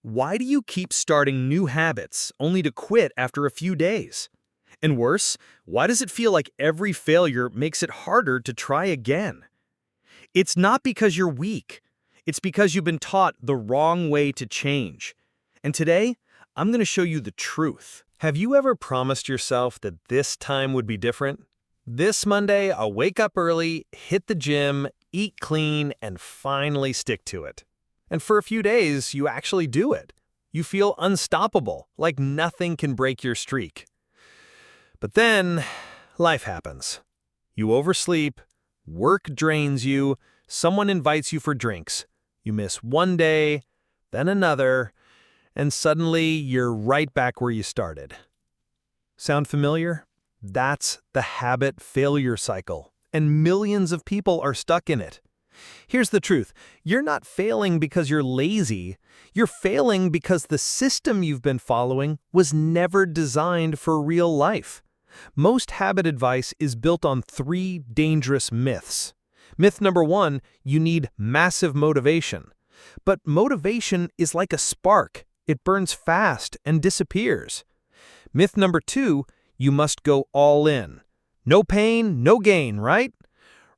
Why do you keep starting new habits only to quit after a few days? And worse, why does it feel like every failure makes it harder to try again? It's not because you're weak. It's because you've been taught the wrong way to change. And today, I'm going to show you the truth. Have you ever promised yourself that this time would be different? This Monday, I'll wake up early, hit the gym, eat clean, and finally stick to it. And for a few days, you actually do it. You feel unstoppable, like nothing can break your streak. But then, life happens. You oversleep, work drains you, someone invites you for drinks. You miss one day, then another, and suddenly you're right back where you started. Sound familiar? That's the habit failure cycle, and millions of people are stuck in it. Here's the truth. You're not failing because you're lazy. You're failing because the system you've been following was never designed for real life. Most habit advice is built on 3 dangerous myths. Myth number 1, you need massive motivation. But motivation is like a spark. It burns fast and disappears. Myth number 2, you must go all in. No pain, no gain, right?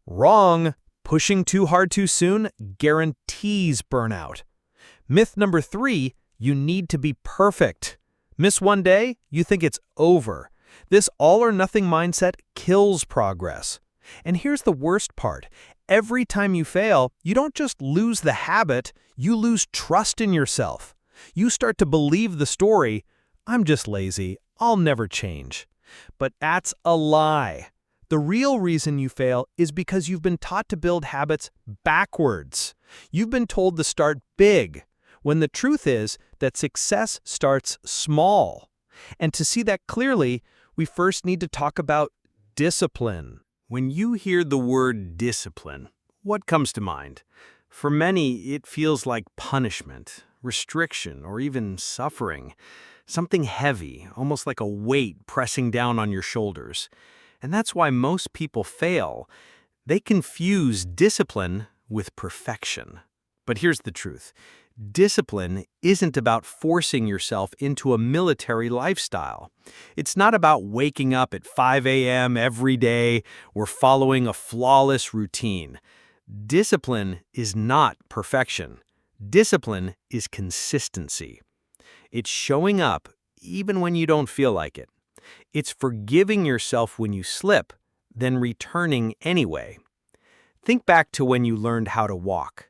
Wrong. Pushing too hard too soon guarantees burnout. Myth number 3, you need to be perfect. Miss one day, you think it's over. This all-or-nothing mindset kills progress. And here's the worst part. Every time you fail, you don't just lose the habit, you lose trust in yourself. You start to believe the story, I'm just lazy, I'll never change. But that's a lie. The real reason you fail is because you've been taught to build habits backwards. You've been told to start big, when the truth is that success starts small. And to see that clearly, we first need to talk about discipline. When you hear the word discipline, what comes to mind? For many, it feels like punishment, restriction, or even suffering. Something heavy, almost like a weight pressing down on your shoulders. And that's why most people fail. They confuse discipline with perfection. But here's the truth. Discipline isn't about forcing yourself into a military lifestyle. It's not about waking up at 5 a.m. every day or following a flawless routine. Discipline is not perfection. Discipline is consistency. It's showing up even when you don't feel like it. It's forgiving yourself when you slip, then returning anyway. Think back to when you learned how to walk.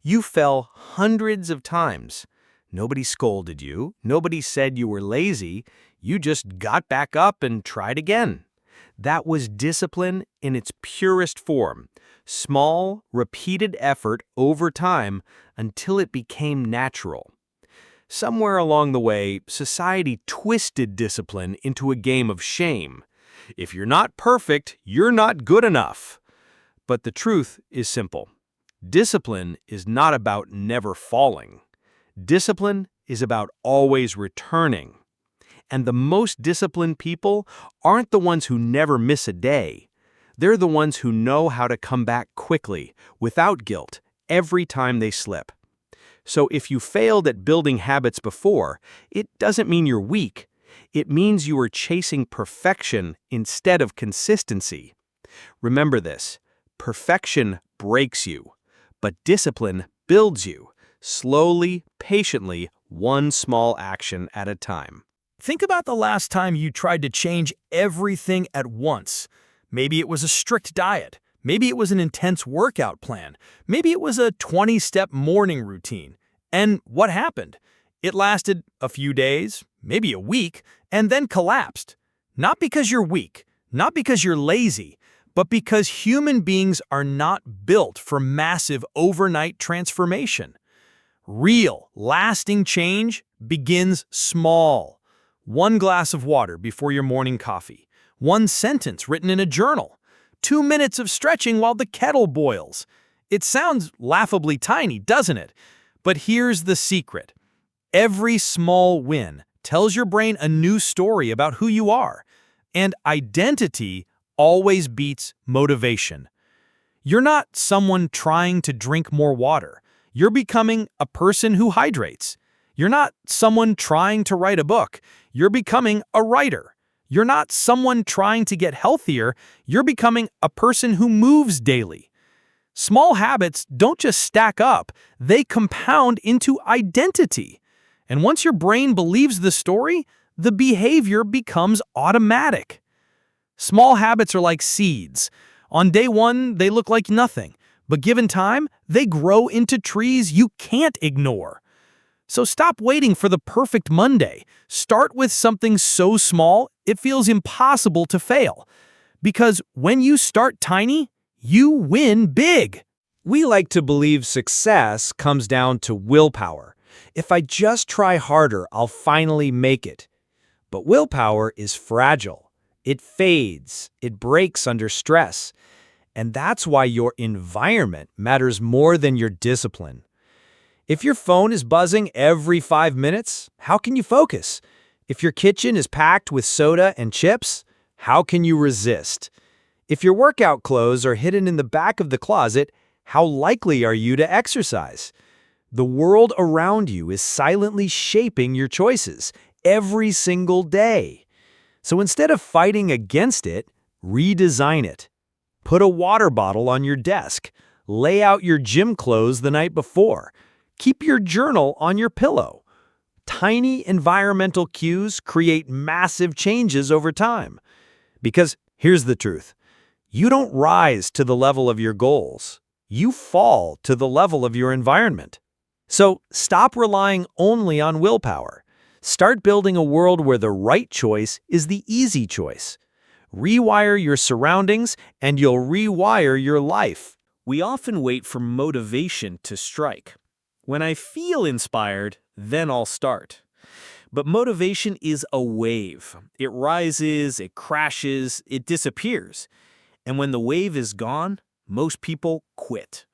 You fell hundreds of times. Nobody scolded you. Nobody said you were lazy. You just got back up and tried again. That was discipline in its purest form. Small, repeated effort over time until it became natural. Somewhere along the way, society twisted discipline into a game of shame. If you're not perfect, you're not good enough. But the truth is simple. Discipline is not about never falling. Discipline is about always returning. And the most disciplined people aren't the ones who never miss a day. They're the ones who know how to come back quickly, without guilt, every time they slip. So if you failed at building habits before, it doesn't mean you're weak. It means you are chasing perfection instead of consistency. Remember this, perfection breaks you, but discipline builds you, slowly, patiently, one small action at a time. Think about the last time you tried to change everything at once. Maybe it was a strict diet. Maybe it was an intense workout plan. Maybe it was a 20-step morning routine. And what happened? It lasted a few days, maybe a week, and then collapsed. Not because you're weak, not because you're lazy, but because human beings are not built for massive overnight transformation. Real, lasting change begins small. 1 glass of water before your morning coffee. 1 sentence written in a journal. 2 minutes of stretching while the kettle boils. It sounds laughably tiny, doesn't it? But here's the secret. Every small win tells your brain a new story about who you are. And identity always beats motivation. You're not someone trying to drink more water. You're becoming a person who hydrates. You're not someone trying to write a book. You're becoming a writer. You're not someone trying to get healthier. You're becoming a person who moves daily. Small habits don't just stack up, they compound into identity. And once your brain believes the story, the behavior becomes automatic. Small habits are like seeds. On day one, they look like nothing, but given time, they grow into trees you can't ignore. So stop waiting for the perfect Monday. Start with something so small, it feels impossible to fail. Because when you start tiny, you win big. We like to believe success comes down to willpower. If I just try harder, I'll finally make it. But willpower is fragile. It fades, it breaks under stress. And that's why your environment matters more than your discipline. If your phone is buzzing every 5 minutes, how can you focus? If your kitchen is packed with soda and chips, how can you resist? If your workout clothes are hidden in the back of the closet, how likely are you to exercise? The world around you is silently shaping your choices every single day. So instead of fighting against it, redesign it. Put a water bottle on your desk. Lay out your gym clothes the night before. Keep your journal on your pillow. Tiny environmental cues create massive changes over time. Because here's the truth. You don't rise to the level of your goals. You fall to the level of your environment. So stop relying only on willpower. Start building a world where the right choice is the easy choice. Rewire your surroundings and you'll rewire your life. We often wait for motivation to strike. When I feel inspired, then I'll start. But motivation is a wave. It rises, it crashes, it disappears. And when the wave is gone, most people quit.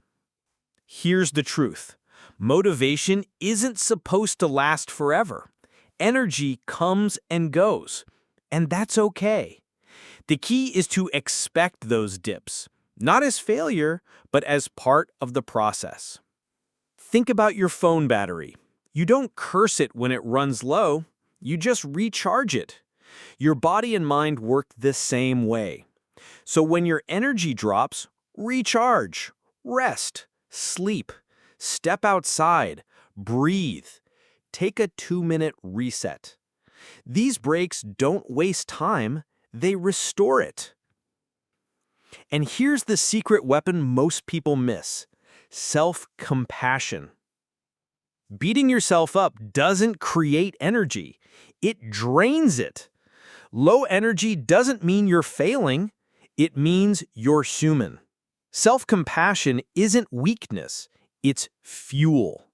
Here's the truth. Motivation isn't supposed to last forever. Energy comes and goes, and that's okay. The key is to expect those dips, not as failure, but as part of the process. Think about your phone battery. You don't curse it when it runs low, you just recharge it. Your body and mind work the same way. So when your energy drops, recharge, rest, sleep, step outside, breathe. Take a 2-minute reset. These breaks don't waste time, they restore it. And here's the secret weapon most people miss: self-compassion. Beating yourself up doesn't create energy, it drains it. Low energy doesn't mean you're failing, it means you're human. Self-compassion isn't weakness, it's fuel.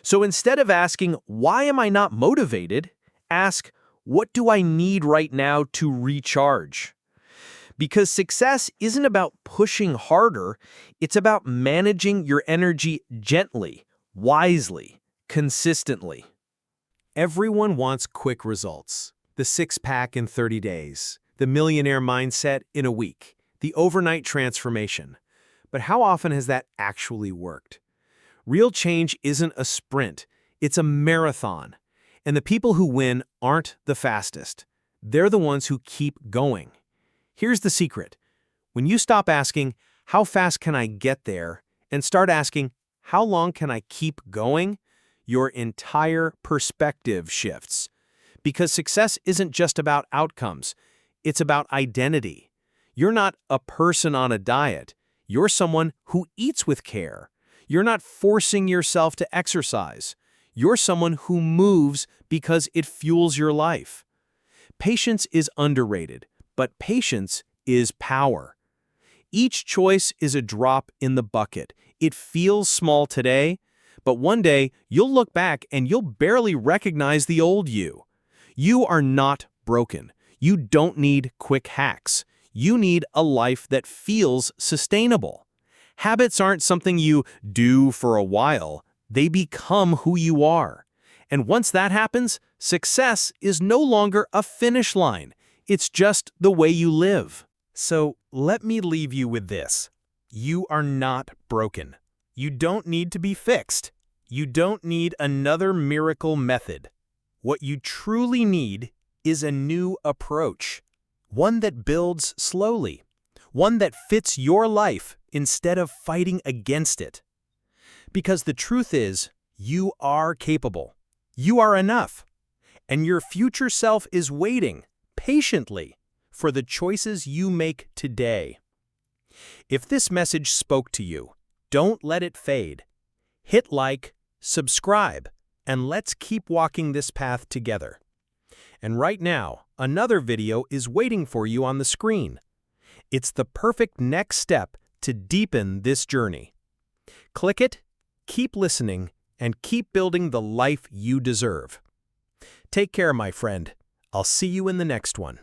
So instead of asking, why am I not motivated? Ask, what do I need right now to recharge? Because success isn't about pushing harder, it's about managing your energy gently, wisely, consistently. Everyone wants quick results. The six-pack in 30 days, the millionaire mindset in a week, the overnight transformation. But how often has that actually worked? Real change isn't a sprint, it's a marathon. And the people who win aren't the fastest. They're the ones who keep going. Here's the secret. When you stop asking, how fast can I get there, and start asking, how long can I keep going, your entire perspective shifts. Because success isn't just about outcomes, it's about identity. You're not a person on a diet. You're someone who eats with care. You're not forcing yourself to exercise. You're someone who moves because it fuels your life. Patience is underrated, but patience is power. Each choice is a drop in the bucket. It feels small today, but one day you'll look back and you'll barely recognize the old you. You are not broken. You don't need quick hacks. You need a life that feels sustainable. Habits aren't something you do for a while. They become who you are. And once that happens, success is no longer a finish line. It's just the way you live. So let me leave you with this. You are not broken. You don't need to be fixed. You don't need another miracle method. What you truly need is a new approach. One that builds slowly. One that fits your life instead of fighting against it. Because the truth is, you are capable. You are enough. And your future self is waiting, patiently, for the choices you make today. If this message spoke to you, don't let it fade. Hit like, subscribe, and let's keep walking this path together. And right now, another video is waiting for you on the screen. It's the perfect next step to deepen this journey. Click it, keep listening, and keep building the life you deserve. Take care, my friend. I'll see you in the next one.